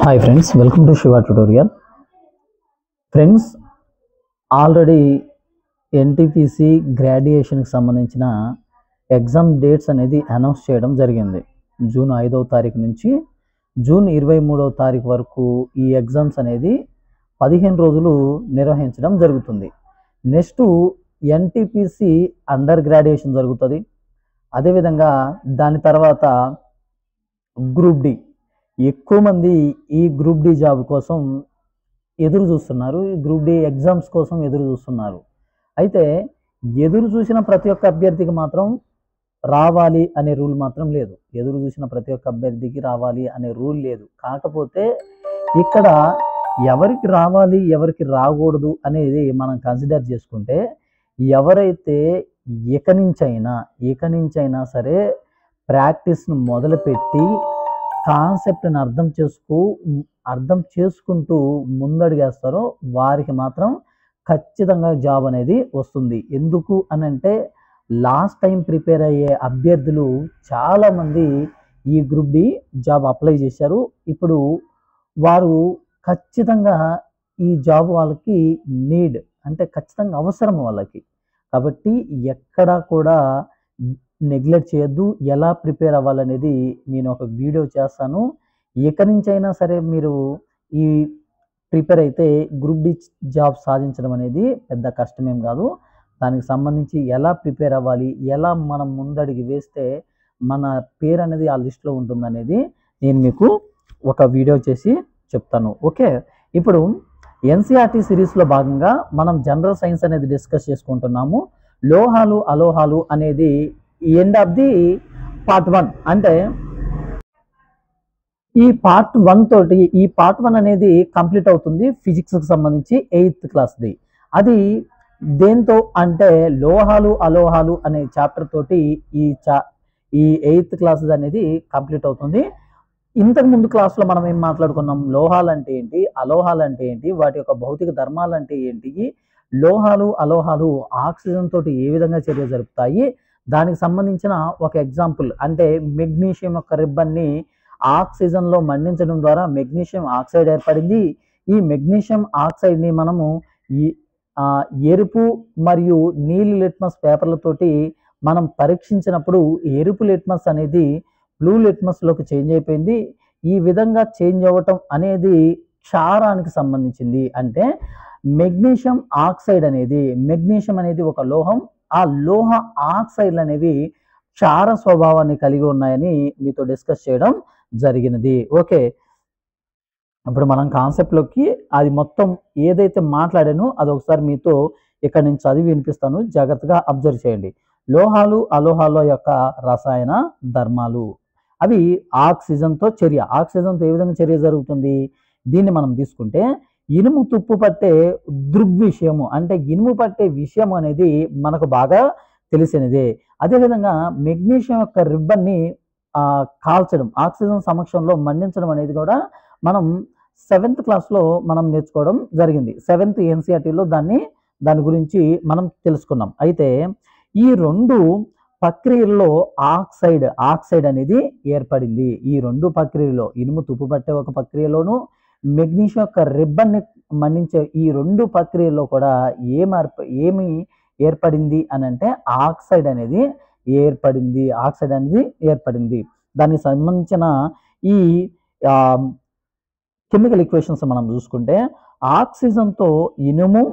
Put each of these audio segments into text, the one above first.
Hi friends, welcome to Shiva tutorial. Friends, already NTPC గ్రాడ్యుయేషన్కి సంబంధించిన exam dates అనేది announce చేయడం జరిగింది. జూన్ 5వ తారీఖు నుంచి జూన్ 23వ తారీఖు వరకు ఈ ఎగ్జామ్స్ అనేది 15 రోజులు నిర్వహించడం జరుగుతుంది. నెక్స్ట్ ఎన్టీపీసీ అండర్ గ్రాడ్యుయేషన్ జరుగుతుంది. అదేవిధంగా దాని తర్వాత గ్రూప్ డి, ఎక్కువ మంది ఈ గ్రూప్ డి జాబ్ కోసం ఎదురు చూస్తున్నారు. ఈ గ్రూప్ డి ఎగ్జామ్స్ కోసం ఎదురు చూస్తున్నారు. అయితే ఎదురు చూసిన ప్రతి ఒక్క అభ్యర్థికి మాత్రం రావాలి అనే రూల్ మాత్రం లేదు. ఎదురు చూసిన ప్రతి ఒక్క అభ్యర్థికి రావాలి అనే రూల్ లేదు. కాకపోతే ఇక్కడ ఎవరికి రావాలి ఎవరికి రాకూడదు అనేది మనం కన్సిడర్ చేసుకుంటే, ఎవరైతే ఇక నుంచైనా సరే ప్రాక్టీస్ను మొదలుపెట్టి కాన్సెప్ట్ని అర్థం చేసుకుంటూ ముందడుగేస్తారో వారికి మాత్రం ఖచ్చితంగా జాబ్ అనేది వస్తుంది. ఎందుకు అనంటే, లాస్ట్ టైం ప్రిపేర్ అయ్యే అభ్యర్థులు చాలామంది ఈ గ్రూప్ డి జాబ్ అప్లై చేశారు. ఇప్పుడు వారు ఖచ్చితంగా ఈ జాబ్ వాళ్ళకి నీడ్, అంటే ఖచ్చితంగా అవసరం వాళ్ళకి. కాబట్టి ఎక్కడా కూడా నెగ్లెక్ట్ చేయొద్దు. ఎలా ప్రిపేర్ అవ్వాలనేది నేను ఒక వీడియో చేస్తాను. ఎక్కడి నుంచైనా సరే మీరు ఈ ప్రిపేర్ అయితే గ్రూప్ డి జాబ్ సాధించడం అనేది పెద్ద కష్టమేం కాదు. దానికి సంబంధించి ఎలా ప్రిపేర్ అవ్వాలి, ఎలా మనం ముందడుగు వేస్తే మన పేరు అనేది ఆ లిస్ట్లో ఉంటుందనేది నేను మీకు ఒక వీడియో చేసి చెప్తాను. ఓకే, ఇప్పుడు ఎన్సీఆర్టీ సిరీస్లో భాగంగా మనం జనరల్ సైన్స్ అనేది డిస్కస్ చేసుకుంటున్నాము. లోహాలు అలోహాలు అనేది ఎండ్ ఆఫ్ ది పార్ట్ 1. అంటే ఈ పార్ట్ 1 తోటి ఈ పార్ట్ 1 అనేది కంప్లీట్ అవుతుంది. ఫిజిక్స్కి సంబంధించి 8th క్లాస్ది. అది దేంతో అంటే లోహాలు అలోహాలు అనే చాప్టర్ తోటి ఈ 8th క్లాస్ అనేది కంప్లీట్ అవుతుంది. ఇంతకు ముందు క్లాస్లో మనం ఏం మాట్లాడుకున్నాం? లోహాలు అంటే ఏంటి, అలోహాలు అంటే ఏంటి, వాటి యొక్క భౌతిక ధర్మాలు అంటే ఏంటి, లోహాలు అలోహాలు ఆక్సిజన్ తోటి ఏ విధంగా చర్య జరుపుతాయి, దానికి సంబంధించిన ఒక ఎగ్జాంపుల్ అంటే మెగ్నీషియం యొక్క రిబ్బన్ని ఆక్సిజన్లో మండించడం ద్వారా మెగ్నీషియం ఆక్సైడ్ ఏర్పడింది. ఈ మెగ్నీషియం ఆక్సైడ్ని మనము ఈ ఎరుపు మరియు నీలి లిట్మస్ పేపర్లతోటి మనం పరీక్షించినప్పుడు ఎరుపు లిట్మస్ అనేది బ్లూ లిట్మస్లోకి చేంజ్ అయిపోయింది. ఈ విధంగా చేంజ్ అవ్వటం అనేది క్షారానికి సంబంధించింది. అంటే మెగ్నీషియం ఆక్సైడ్ అనేది, మెగ్నీషియం అనేది ఒక లోహం. ఆ లోహ ఆక్సైడ్లు అనేవి క్షార స్వభావాన్ని కలిగి ఉన్నాయని మీతో డిస్కస్ చేయడం జరిగినది. ఓకే, ఇప్పుడు మనం కాన్సెప్ట్లోకి అది మొత్తం ఏదైతే మాట్లాడానో అది ఒకసారి మీతో ఇక్కడ నుంచి చదివి వినిపిస్తాను, జాగ్రత్తగా అబ్జర్వ్ చేయండి. లోహాలు అలోహాల యొక్క రసాయన ధర్మాలు, అవి ఆక్సిజన్తో చర్య. ఆక్సిజన్తో ఏ విధంగా చర్య జరుగుతుంది? దీన్ని మనం తీసుకుంటే ఇనుము తుప్పు పట్టే దృగ్విషయము, అంటే ఇనుము పట్టే విషయం అనేది మనకు బాగా తెలిసినదే. అదేవిధంగా మెగ్నీషియం యొక్క రిబ్బన్ని కాల్చడం, ఆక్సిజన్ సమక్షంలో మండించడం అనేది కూడా మనం 7th క్లాస్లో మనం నేర్చుకోవడం జరిగింది. 7th ఎన్సీఆర్టీలో దాని గురించి మనం తెలుసుకున్నాం. అయితే ఈ 2 ప్రక్రియల్లో ఆక్సైడ్ అనేది ఏర్పడింది. ఈ 2 ప్రక్రియలో ఇనుము తుప్పు పట్టే ఒక ప్రక్రియలోను, మెగ్నీషియం యొక్క రిబ్బన్ని మండించే ఈ 2 ప్రక్రియల్లో కూడా ఏమి ఏర్పడింది అని అంటే ఆక్సైడ్ అనేది ఏర్పడింది. దానికి సంబంధించిన ఈ కెమికల్ ఈక్వేషన్స్ మనం చూసుకుంటే, ఆక్సిజన్తో ఇనుము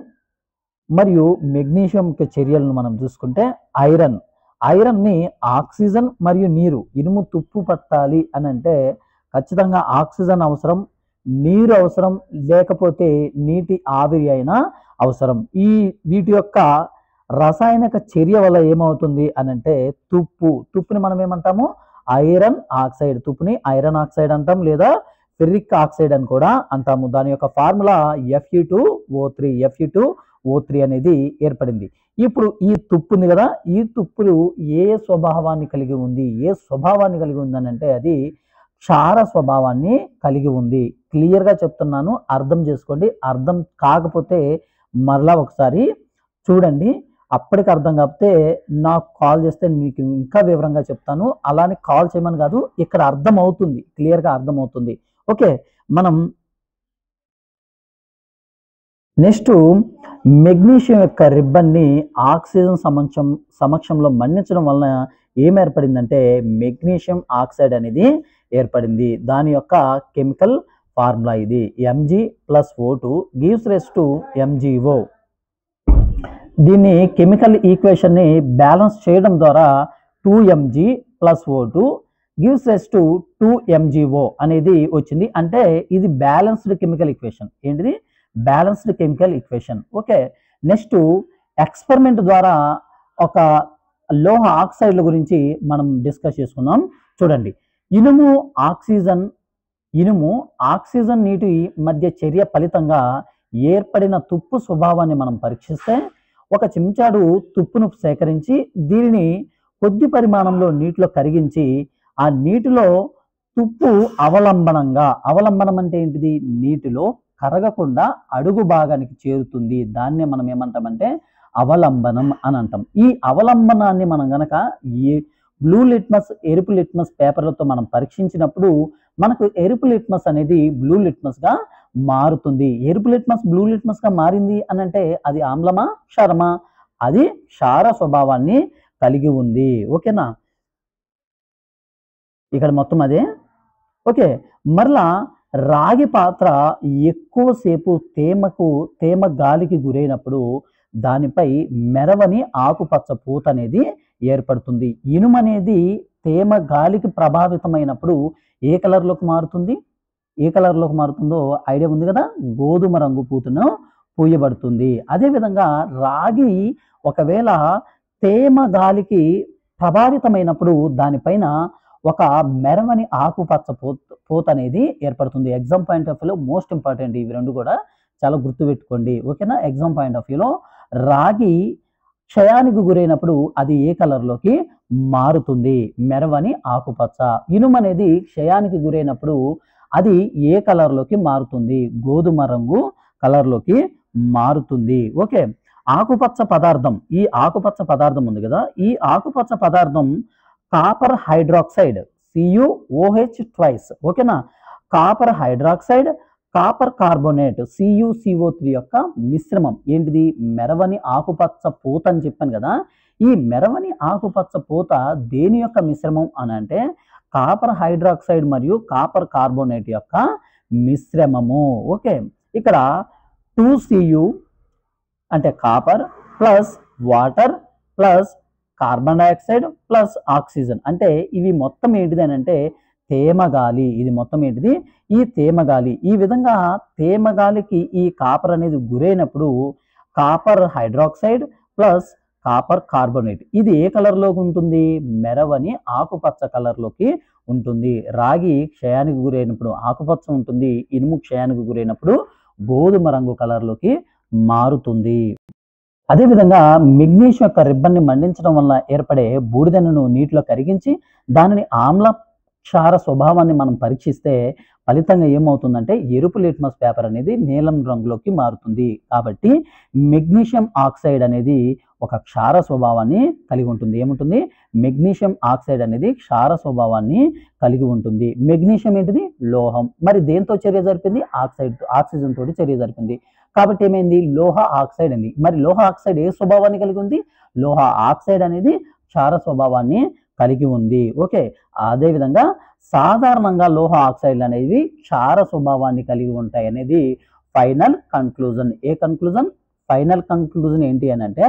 మరియు మెగ్నీషియం చర్యలను మనం చూసుకుంటే, ఐరన్ని ఆక్సిజన్ మరియు నీరు, ఇనుము తుప్పు పట్టాలి అని అంటే ఖచ్చితంగా ఆక్సిజన్ అవసరం, నీరు అవసరం, లేకపోతే నీటి ఆవిరి అయినా అవసరం. వీటి యొక్క రసాయనిక చర్య వల్ల ఏమవుతుంది అని అంటే తుప్పుని మనం ఏమంటాము? Iron oxide. తుప్పుని ఐరన్ ఆక్సైడ్ అంటాం, లేదా ఫెర్రిక్ ఆక్సైడ్ అని కూడా అంటాము. దాని యొక్క ఫార్ములా Fe2O3 అనేది ఏర్పడింది. ఇప్పుడు ఈ తుప్పు ఉంది కదా, ఈ తుప్పులు ఏ స్వభావాన్ని కలిగి ఉంది అని అంటే అది క్షార స్వభావాన్ని కలిగి ఉంది. క్లియర్గా చెప్తున్నాను, అర్థం చేసుకోండి. అర్థం కాకపోతే మరలా ఒకసారి చూడండి. అప్పటికి అర్థం కాకపోతే నాకు కాల్ చేస్తే మీకు ఇంకా వివరంగా చెప్తాను. అలానే కాల్ చేయమని కాదు, ఇక్కడ అర్థం అవుతుంది, క్లియర్గా అర్థమవుతుంది. ఓకే, మనం నెక్స్ట్ మెగ్నీషియం యొక్క రిబ్బన్ని ఆక్సిజన్ సమక్షంలో మండించడం వలన ఏం ఏర్పడిందంటే మెగ్నీషియం ఆక్సైడ్ అనేది ఏర్పడింది. దాని యొక్క కెమికల్ ఫార్ములా ఇది. Mg+O2 gives rise to MgO. దీన్ని కెమికల్ ఈక్వేషన్ని బ్యాలెన్స్ చేయడం ద్వారా 2Mg+O2 gives rise to 2MgO అనేది వచ్చింది. అంటే ఇది బ్యాలెన్స్డ్ కెమికల్ ఈక్వేషన్. ఏంటిది? Balanced chemical equation. Okay, next experiment ద్వారా ఒక లోహ ఆక్సైడ్ల గురించి మనం డిస్కస్ చేసుకుందాం. చూడండి, ఇనుము ఆక్సిజన్ నీటి మధ్య చర్య ఫలితంగా ఏర్పడిన తుప్పు స్వభావాన్ని మనం పరీక్షిస్తే ఒక చెంచాడు తుప్పును సేకరించి దీనిని కొద్ది పరిమాణంలో నీటిలో కరిగించి ఆ నీటిలో తుప్పు అవలంబనం అంటే ఏంటిది? నీటిలో కరగకుండా అడుగు భాగానికి చేరుతుంది. దాన్నే మనం ఏమంటామంటే అవలంబనం అని అంటాం. ఈ అవలంబనాన్ని మనం గనక ఈ ఎరుపు లిట్మస్ పేపర్లతో మనం పరీక్షించినప్పుడు మనకు ఎరుపు లిట్మస్ అనేది బ్లూ లిట్మస్ గా మారుతుంది. ఎరుపు లిట్మస్ బ్లూ లిట్మస్ గా మారింది అని అంటే అది ఆమ్లమా క్షారమా? అది క్షార స్వభావాన్ని కలిగి ఉంది. ఓకేనా, ఇక్కడ మొత్తం అదే. ఓకే, మరలా రాగి పాత్ర ఎక్కువసేపు తేమ గాలికి గురైనప్పుడు దానిపై మెరవని ఆకుపచ్చ పూత అనేది ఏర్పడుతుంది. ఇనుము అనేది తేమ గాలికి ప్రభావితమైనప్పుడు ఏ కలర్లోకి మారుతుంది? ఏ కలర్లోకి మారుతుందో ఐడియా ఉంది కదా? గోధుమ రంగు పూతను పూయబడుతుంది. అదేవిధంగా రాగి ఒకవేళ తేమ గాలికి ప్రభావితమైనప్పుడు దానిపైన ఒక మెరవని ఆకుపచ్చ పూత అనేది ఏర్పడుతుంది. ఎగ్జామ్ పాయింట్ ఆఫ్ వ్యూలో మోస్ట్ ఇంపార్టెంట్ ఇవి రెండు కూడా చాలా గుర్తుపెట్టుకోండి. ఓకేనా, ఎగ్జామ్ పాయింట్ ఆఫ్ వ్యూలో రాగి క్షయానికి గురైనప్పుడు అది ఏ కలర్లోకి మారుతుంది? మెరవని ఆకుపచ్చ. ఇనుము అనేది క్షయానికి గురైనప్పుడు అది ఏ కలర్లోకి మారుతుంది? గోధుమ రంగు కలర్లోకి మారుతుంది. ఓకే, ఆకుపచ్చ పదార్థం, ఈ ఆకుపచ్చ పదార్థం ఉంది కదా, ఈ ఆకుపచ్చ పదార్థం కాపర్ హైడ్రాక్సైడ్ CuOH ట్వైస్. ఓకేనా, copper hydroxide copper carbonate CuCO3 యొక్క మిశ్రమం. ఏంటిది? మెరవని ఆకుపచ్చ పూత అని చెప్పాను కదా. ఈ మెరవని ఆకుపచ్చ పూత దేని యొక్క మిశ్రమం అని అంటే కాపర్ హైడ్రాక్సైడ్ మరియు కాపర్ కార్బోనేట్ యొక్క మిశ్రమము. ఓకే, ఇక్కడ 2Cu అంటే copper plus water plus carbon dioxide plus oxygen. అంటే ఇవి మొత్తం ఏంటిది అని అంటే తేమగాలి. ఇది మొత్తం ఏంటిది? ఈ తేమగాలి. ఈ విధంగా తేమగాలికి ఈ కాపర్ అనేది గురైనప్పుడు copper hydroxide plus copper carbonate ఇది ఏ కలర్లోకి ఉంటుంది? మెరవని ఆకుపచ్చ కలర్లోకి ఉంటుంది. రాగి క్షయానికి గురైనప్పుడు ఆకుపచ్చ ఉంటుంది. ఇనుము క్షయానికి గురైనప్పుడు గోధుమ రంగు కలర్లోకి మారుతుంది. అదేవిధంగా మెగ్నీషియం యొక్క రిబ్బన్ని మండించడం వల్ల ఏర్పడే బూడిదను నీటిలో కరిగించి దానిని ఆమ్ల క్షార స్వభావాన్ని మనం పరీక్షిస్తే ఫలితంగా ఏమవుతుందంటే ఎరుపు లిట్మస్ పేపర్ అనేది నీలం రంగులోకి మారుతుంది. కాబట్టి మెగ్నీషియం ఆక్సైడ్ అనేది ఒక క్షార స్వభావాన్ని కలిగి ఉంటుంది. ఏముంటుంది? మెగ్నీషియం ఆక్సైడ్ అనేది క్షార స్వభావాన్ని కలిగి ఉంటుంది. మెగ్నీషియం ఏంటిది? లోహం. మరి దేంతో చర్య జరిపింది? ఆక్సిజన్ తోటి చర్య జరిపింది. కాబట్టి ఏమైంది? లోహ ఆక్సైడ్ అయింది. మరి లోహ ఆక్సైడ్ ఏ స్వభావాన్ని కలిగి ఉంది? లోహ ఆక్సైడ్ అనేది క్షార స్వభావాన్ని కలిగి ఉంది. ఓకే, అదేవిధంగా సాధారణంగా లోహ ఆక్సైడ్లు అనేవి క్షార స్వభావాన్ని కలిగి ఉంటాయి అనేది ఫైనల్ కన్క్లూజన్. ఏ కన్క్లూజన్? ఫైనల్ కన్క్లూజన్ ఏంటి అని అంటే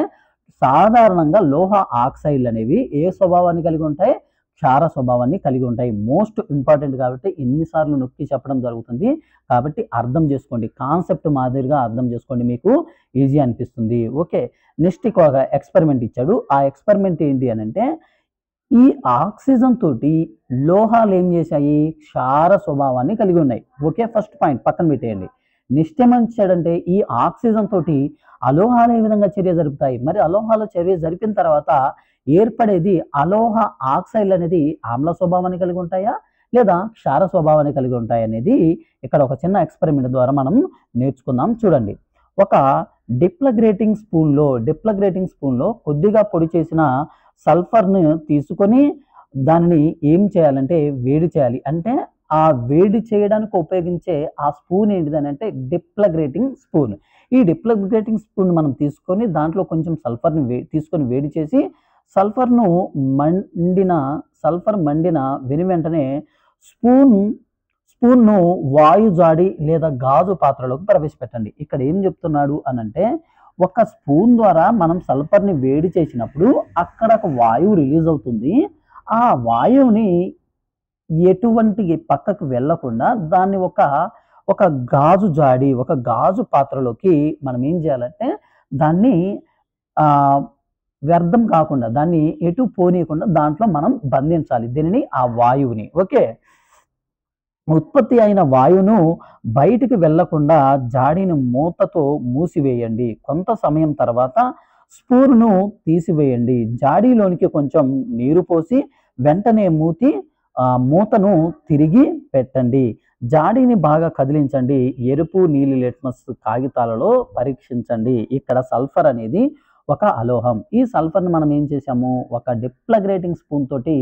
సాధారణంగా లోహ ఆక్సైడ్లు అనేవి ఏ స్వభావాన్ని కలిగి ఉంటాయి? క్షార స్వభావాన్ని కలిగి ఉంటాయి. మోస్ట్ ఇంపార్టెంట్ కాబట్టి ఎన్నిసార్లు నొక్కి చెప్పడం జరుగుతుంది. కాబట్టి అర్థం చేసుకోండి, కాన్సెప్ట్ మాదిరిగా అర్థం చేసుకోండి, మీకు ఈజీ అనిపిస్తుంది. ఓకే, నెక్స్ట్ ఒక ఎక్స్పెరిమెంట్ ఇచ్చాడు. ఆ ఎక్స్పెరిమెంట్ ఏంటి అని అంటే ఈ ఆక్సిజన్ తోటి లోహాలు ఏం చేశాయి? క్షార స్వభావాన్ని కలిగి ఉన్నాయి. ఓకే, ఫస్ట్ పాయింట్ పక్కన పెట్టేయండి. నెక్స్ట్ ఏమంటాడంటే ఈ ఆక్సిజన్ తోటి అలోహాలు ఏ విధంగా చర్య జరుపుతాయి? మరి అలోహాలు చర్య జరిపిన తర్వాత ఏర్పడేది అలోహ ఆక్సైడ్ అనేది ఆమ్ల స్వభావాన్ని కలిగి ఉంటాయా లేదా క్షార స్వభావాన్ని కలిగి ఉంటాయి అనేది ఇక్కడ ఒక చిన్న ఎక్స్పెరిమెంట్ ద్వారా మనం నేర్చుకుందాం. చూడండి, ఒక డిప్లగ్రేటింగ్ స్పూన్లో కొద్దిగా పొడి చేసిన సల్ఫర్ను తీసుకొని దానిని ఏం చేయాలంటే వేడి చేయాలి. అంటే ఆ వేడి చేయడానికి ఉపయోగించే ఆ స్పూన్ ఏంటిదని అంటే డిప్లగ్రేటింగ్ స్పూన్. ఈ డిప్లగ్రేటింగ్ స్పూన్ మనం తీసుకొని దాంట్లో కొంచెం సల్ఫర్‌ని తీసుకొని వేడి చేసి సల్ఫర్‌ను మండిన మండిన వెనువెంటనే స్పూన్ స్పూన్‌ను వాయు జాడి లేదా గాజు పాత్రలోకి ప్రవేశపెట్టండి. ఇక్కడ ఏం చెప్తున్నాడు అనంటే ఒక స్పూన్ ద్వారా మనం సల్ఫర్‌ని వేడి చేసినప్పుడు అక్కడ ఒక వాయువు రిలీజ్ అవుతుంది. ఆ వాయువుని ఎటువంటి పక్కకు వెళ్ళకుండా దాన్ని ఒక గాజు జాడి, ఒక గాజు పాత్రలోకి మనం ఏం చేయాలంటే దాన్ని ఆహ్, వ్యర్థం కాకుండా దాన్ని ఎటు పోనీయకుండా దాంట్లో మనం బంధించాలి. దీనిని ఆ వాయువుని. ఓకే. ఉత్పత్తి అయిన వాయువును బయటికి వెళ్ళకుండా జాడీని మూతతో మూసివేయండి. కొంత సమయం తర్వాత స్పూన్‌ను తీసివేయండి. జాడీలోనికి కొంచెం నీరు పోసి వెంటనే మూతను తిరిగి పెట్టండి. జాడీని బాగా కదిలించండి. ఎరుపు, నీలి లిట్మస్ కాగితాలలో పరీక్షించండి. ఇక్కడ సల్ఫర్ అనేది ఒక అలోహం. ఈ సల్ఫర్‌ని మనం ఏం చేసాము, ఒక డిప్లగ్రేటింగ్ స్పూన్ తోటి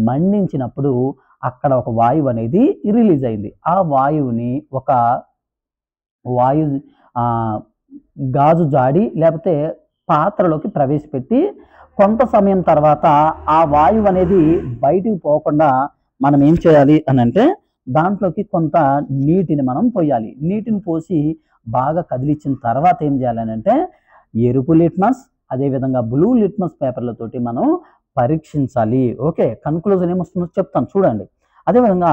మండించినప్పుడు అక్కడ ఒక వాయువు అనేది రిలీజ్ అయింది. ఆ వాయువుని ఒక వాయు ఆహ్, గాజు జాడి లేకపోతే పాత్రలోకి ప్రవేశపెట్టి కొంత సమయం తర్వాత ఆ వాయువు అనేది బయటికి పోకుండా మనం ఏం చేయాలి అనంటే దాంట్లోకి కొంత నీటిని మనం పోయాలి. నీటిని పోసి బాగా కదిలించిన తర్వాత ఏం చేయాలనంటే ఎరుపు లిట్మస్ అదేవిధంగా బ్లూ లిట్మస్ పేపర్లతోటి మనం పరీక్షించాలి. ఓకే. కన్క్లూజన్ ఏమొస్తుందో చెప్తాను చూడండి. అదేవిధంగా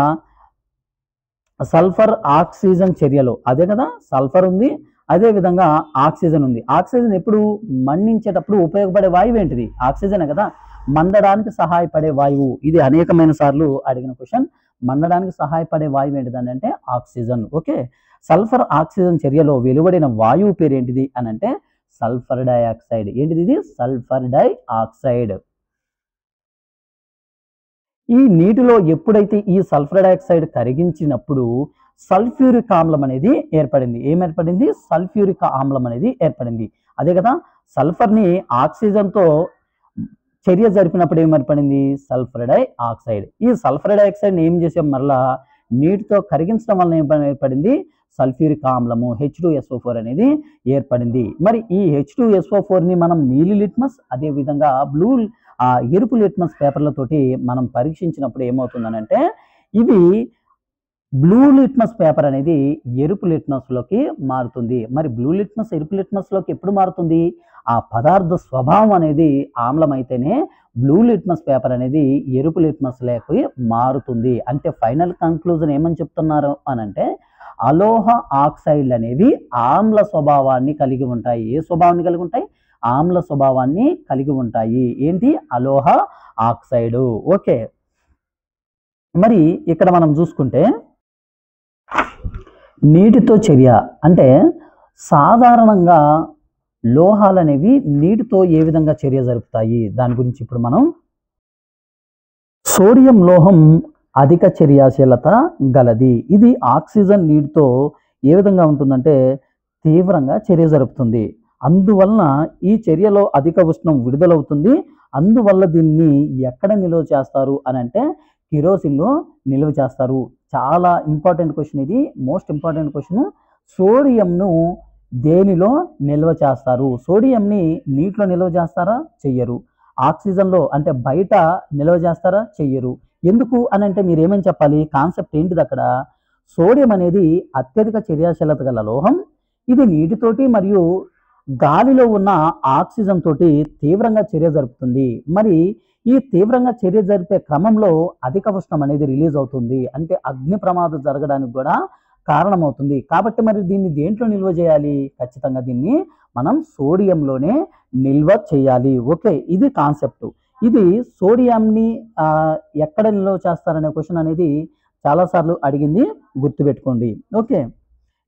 సల్ఫర్ ఆక్సిజన్ చర్యలో అదే కదా సల్ఫర్ ఉంది, అదేవిధంగా ఆక్సిజన్ ఉంది. ఆక్సిజన్ ఎప్పుడు మండించేటప్పుడు ఉపయోగపడే వాయువు ఏంటిది? ఆక్సిజనే కదా. మండడానికి సహాయపడే వాయువు. ఇది అనేకమైన సార్లు అడిగిన క్వశ్చన్. మండడానికి సహాయపడే వాయువు ఏంటిదని అంటే ఆక్సిజన్. ఓకే. సల్ఫర్ ఆక్సిజన్ చర్యలో వెలువడిన వాయువు పేరు ఏంటిది అని అంటే సల్ఫర్ డయాక్సైడ్. ఏంటిది ఇది? Sulphur dioxide. ఈ నీటిలో ఎప్పుడైతే ఈ సల్ఫర్ డయాక్సైడ్ కరిగించినప్పుడు సల్ఫ్యూరిక్ ఆమ్లం అనేది ఏర్పడింది. ఏర్పడింది? సల్ఫ్యూరిక్ ఆమ్లం అనేది ఏర్పడింది. అదే కదా సల్ఫర్ని ఆక్సిజన్తో చర్య జరిపినప్పుడు ఏర్పడింది? Sulphur dioxide. ఈ సల్ఫర్ డైఆక్సైడ్ని ఏం చేసాం మరలా నీటితో కరిగించడం వలన ఏర్పడింది సల్ఫ్యూరిక్ ఆమ్లము H2SO4 అనేది ఏర్పడింది. మరి ఈ H2SO4ని మనం నీలి లిట్మస్ అదేవిధంగా ఎరుపు లిట్మస్ పేపర్లతోటి మనం పరీక్షించినప్పుడు ఏమవుతుందనంటే ఇవి బ్లూ లిట్మస్ పేపర్ అనేది ఎరుపు లిట్మస్లోకి మారుతుంది. మరి బ్లూ లిట్మస్ ఎరుపు లిట్మస్లోకి ఎప్పుడు మారుతుంది? ఆ పదార్థ స్వభావం అనేది ఆమ్లం అయితేనే బ్లూ లిట్మస్ పేపర్ అనేది ఎరుపు లిట్మస్లోకి మారుతుంది. అంటే ఫైనల్ కంక్లూజన్ ఏమని చెప్తున్నారు అనంటే అలోహ ఆక్సైడ్లు అనేవి ఆమ్ల స్వభావాన్ని కలిగి ఉంటాయి. ఏ స్వభావాన్ని కలిగి ఉంటాయి? ఆమ్ల స్వభావాన్ని కలిగి ఉంటాయి. ఏంటి? అలోహ ఆక్సైడు. ఓకే. మరి ఇక్కడ మనం చూసుకుంటే నీటితో చర్య అంటే సాధారణంగా లోహాలు అనేవి నీటితో ఏ విధంగా చర్య జరుపుతాయి దాని గురించి ఇప్పుడు మనం సోడియం లోహం అధిక చర్యాశీలత గలది. ఇది ఆక్సిజన్ నీటితో ఏ విధంగా ఉంటుందంటే తీవ్రంగా చర్య జరుపుతుంది. అందువలన ఈ చర్యలో అధిక ఉష్ణం విడుదలవుతుంది. అందువల్ల దీన్ని ఎక్కడ నిల్వ చేస్తారు అని అంటే కిరోసిన్లో నిల్వ చేస్తారు. చాలా ఇంపార్టెంట్ క్వశ్చన్ ఇది. Most important question. సోడియంను దేనిలో నిల్వ చేస్తారు? సోడియంని నీటిలో నిల్వ చేస్తారా? చెయ్యరు. ఆక్సిజన్లో అంటే బయట నిల్వ చేస్తారా? చెయ్యరు. ఎందుకు అని అంటే మీరు ఏమని చెప్పాలి? కాన్సెప్ట్ ఏంటిది అక్కడ? సోడియం అనేది అత్యధిక చర్యాశీలత గల లోహం. ఇది నీటితోటి మరియు గాలిలో ఉన్న ఆక్సిజన్ తోటి తీవ్రంగా చర్య జరుపుతుంది. మరి ఈ తీవ్రంగా చర్య జరిపే క్రమంలో అధిక ఉష్ణం అనేది రిలీజ్ అవుతుంది. అంటే అగ్ని ప్రమాదం జరగడానికి కూడా కారణమవుతుంది. కాబట్టి మరి దీన్ని దేంట్లో నిల్వ చేయాలి? ఖచ్చితంగా దీన్ని మనం సోడియంలోనే నిల్వ చేయాలి. ఓకే. ఇది కాన్సెప్ట్. ఇది సోడియంని ఎక్కడ నిల్వ చేస్తారనే క్వశ్చన్ అనేది చాలాసార్లు అడిగింది, గుర్తుపెట్టుకోండి. ఓకే.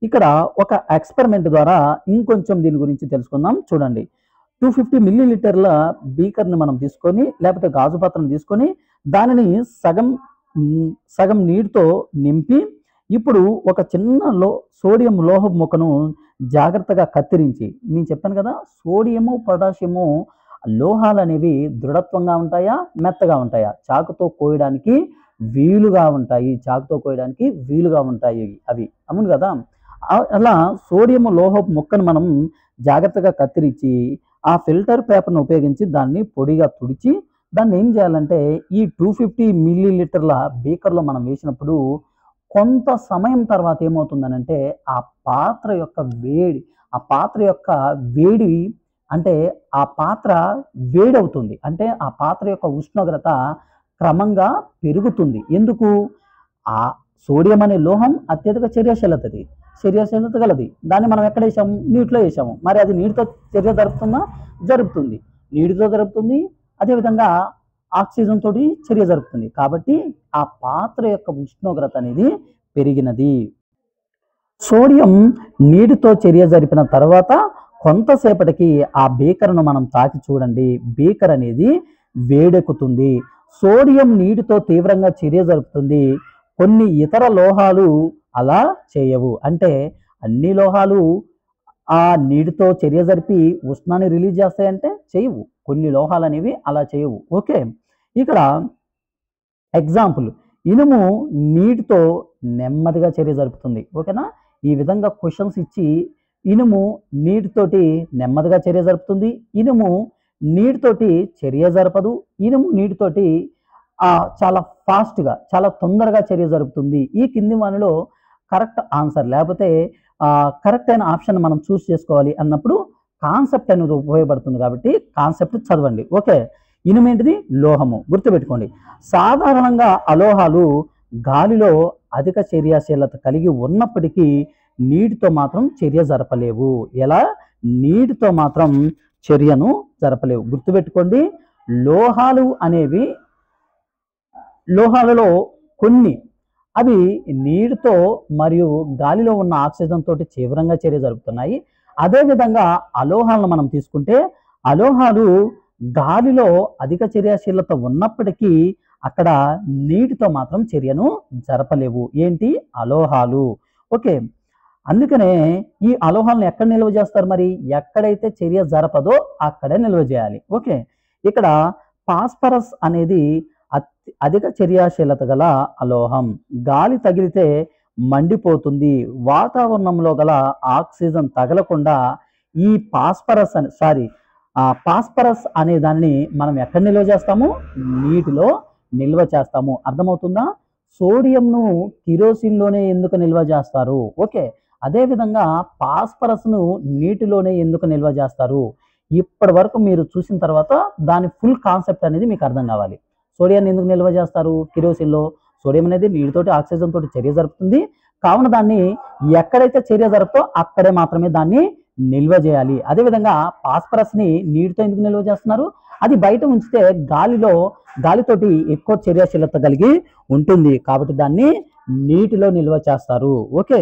ఇక్కడ ఒక ఎక్స్పెరిమెంట్ ద్వారా ఇంకొంచెం దీని గురించి తెలుసుకుందాం. చూడండి. 250 మిల్లీలీటర్ల బీకర్ని మనం తీసుకొని లేకపోతే గాజు పాత్రను తీసుకొని దానిని సగం నీటితో నింపి ఇప్పుడు ఒక చిన్న సోడియం లోహం ముక్కను జాగ్రత్తగా కత్తిరించి, నేను చెప్పాను కదా సోడియము పొటాషియము లోహాలు అనేవి దృఢత్వంగా ఉంటాయా మెత్తగా ఉంటాయా? చాకుతో కోయడానికి వీలుగా ఉంటాయి, చాకుతో కోయడానికి వీలుగా ఉంటాయి అవి. అవును కదా. అలా సోడియం లోహపు ముక్కను మనం జాగ్రత్తగా కత్తిరించి ఆ ఫిల్టర్ పేపర్ను ఉపయోగించి దాన్ని పొడిగా తుడిచి దాన్ని ఏం చేయాలంటే ఈ 250 మిల్లీలీటర్ల బీకర్లో మనం వేసినప్పుడు కొంత సమయం తర్వాత ఏమవుతుందనంటే ఆ పాత్ర యొక్క వేడి ఆ పాత్ర యొక్క వేడి అంటే ఆ పాత్ర వేడవుతుంది. అంటే ఆ పాత్ర యొక్క ఉష్ణోగ్రత క్రమంగా పెరుగుతుంది. ఎందుకు? ఆ సోడియం అనే లోహం అత్యధిక చర్యాశీలత గలది. దాన్ని మనం ఎక్కడ వేసాము? నీటిలో వేసాము. మరి అది నీటితో చర్య జరుపుతుందా? జరుపుతుంది. నీటితో జరుపుతుంది, అదేవిధంగా ఆక్సిజన్ తోటి చర్య జరుపుతుంది. కాబట్టి ఆ పాత్ర యొక్క ఉష్ణోగ్రత అనేది పెరిగినది. సోడియం నీటితో చర్య జరిపిన తర్వాత కొంతసేపటికి ఆ బీకర్ను మనం తాకి చూడండి. బీకర్ అనేది వేడెక్కుతుంది. సోడియం నీటితో తీవ్రంగా చర్య జరుపుతుంది. కొన్ని ఇతర లోహాలు అలా చేయవు. అంటే అన్ని లోహాలు ఆ నీటితో చర్య జరిపి ఉష్ణాన్ని రిలీజ్ చేస్తాయంటే చేయవు. కొన్ని లోహాలు అనేవి అలా చేయవు. ఓకే, ఇక్కడ ఎగ్జాంపుల్ ఇనుము నీటితో నెమ్మదిగా చర్య జరుపుతుంది. ఓకేనా. ఈ విధంగా క్వశ్చన్స్ ఇచ్చి ఇనుము నీటితోటి నెమ్మదిగా చర్య జరుపుతుంది, ఇనుము నీటితోటి చర్య జరపదు, ఇనుము నీటితోటి చాలా ఫాస్ట్గా చాలా తొందరగా చర్య జరుపుతుంది. ఈ కింది వానిలో కరెక్ట్ ఆన్సర్ లేకపోతే కరెక్ట్ అయిన ఆప్షన్ మనం చూస్ చేసుకోవాలి అన్నప్పుడు కాన్సెప్ట్ అనేది ఉపయోగపడుతుంది. కాబట్టి కాన్సెప్ట్ చదవండి. ఓకే, ఇనుమేంటిది? లోహము. గుర్తుపెట్టుకోండి. సాధారణంగా అలోహాలు గాలిలో అధిక చర్యాశీలత కలిగి ఉన్నప్పటికీ నీటితో మాత్రం చర్య జరపలేవు. ఎలా? నీటితో మాత్రం చర్యను జరపలేవు. గుర్తుపెట్టుకోండి. లోహాలలో కొన్ని అవి నీటితో మరియు గాలిలో ఉన్న ఆక్సిజన్ తోటి తీవ్రంగా చర్య జరుపుతున్నాయి. అదేవిధంగా అలోహాలను మనం తీసుకుంటే అలోహాలు గాలిలో అధిక చర్యాశీలత ఉన్నప్పటికీ అక్కడ నీటితో మాత్రం చర్యను జరపలేవు. ఏంటి? అలోహాలు. ఓకే, అందుకనే ఈ అలోహాలను ఎక్కడ నిల్వ చేస్తారు? మరి ఎక్కడైతే చర్య జరపదో అక్కడే నిల్వ చేయాలి. ఓకే, ఇక్కడ ఫాస్ఫరస్ అనేది అధిక చర్యాశీలత గల అలోహం. గాలి తగిలితే మండిపోతుంది. వాతావరణంలో గల ఆక్సిజన్ తగలకుండా ఈ ఫాస్ఫరస్ అనే దాన్ని మనం ఎక్కడ నిల్వ చేస్తాము? నీటిలో నిల్వ చేస్తాము. అర్థమవుతుందా? సోడియంను కిరోసిన్లోనే ఎందుకు నిల్వ చేస్తారు? ఓకే, అదేవిధంగా ఫాస్ఫరస్ను నీటిలోనే ఎందుకు నిల్వ చేస్తారు? ఇప్పటి వరకు మీరు చూసిన తర్వాత దాని ఫుల్ కాన్సెప్ట్ అనేది మీకు అర్థం కావాలి. సోడియాన్ని ఎందుకు నిల్వ చేస్తారు? కిరోసిన్లో సోడియం అనేది నీటితోటి ఆక్సిజన్ తోటి చర్య జరుపుతుంది. కావున దాన్ని ఎక్కడైతే చర్య జరుపుతో అక్కడే మాత్రమే దాన్ని నిల్వ చేయాలి. అదేవిధంగా ఫాస్ఫరస్ని నీటితో ఎందుకు నిల్వ చేస్తున్నారు? అది బయట ఉంచితే గాలితోటి ఎక్కువ చర్యాశీలత కలిగి ఉంటుంది. కాబట్టి దాన్ని నీటిలో నిల్వ చేస్తారు. ఓకే.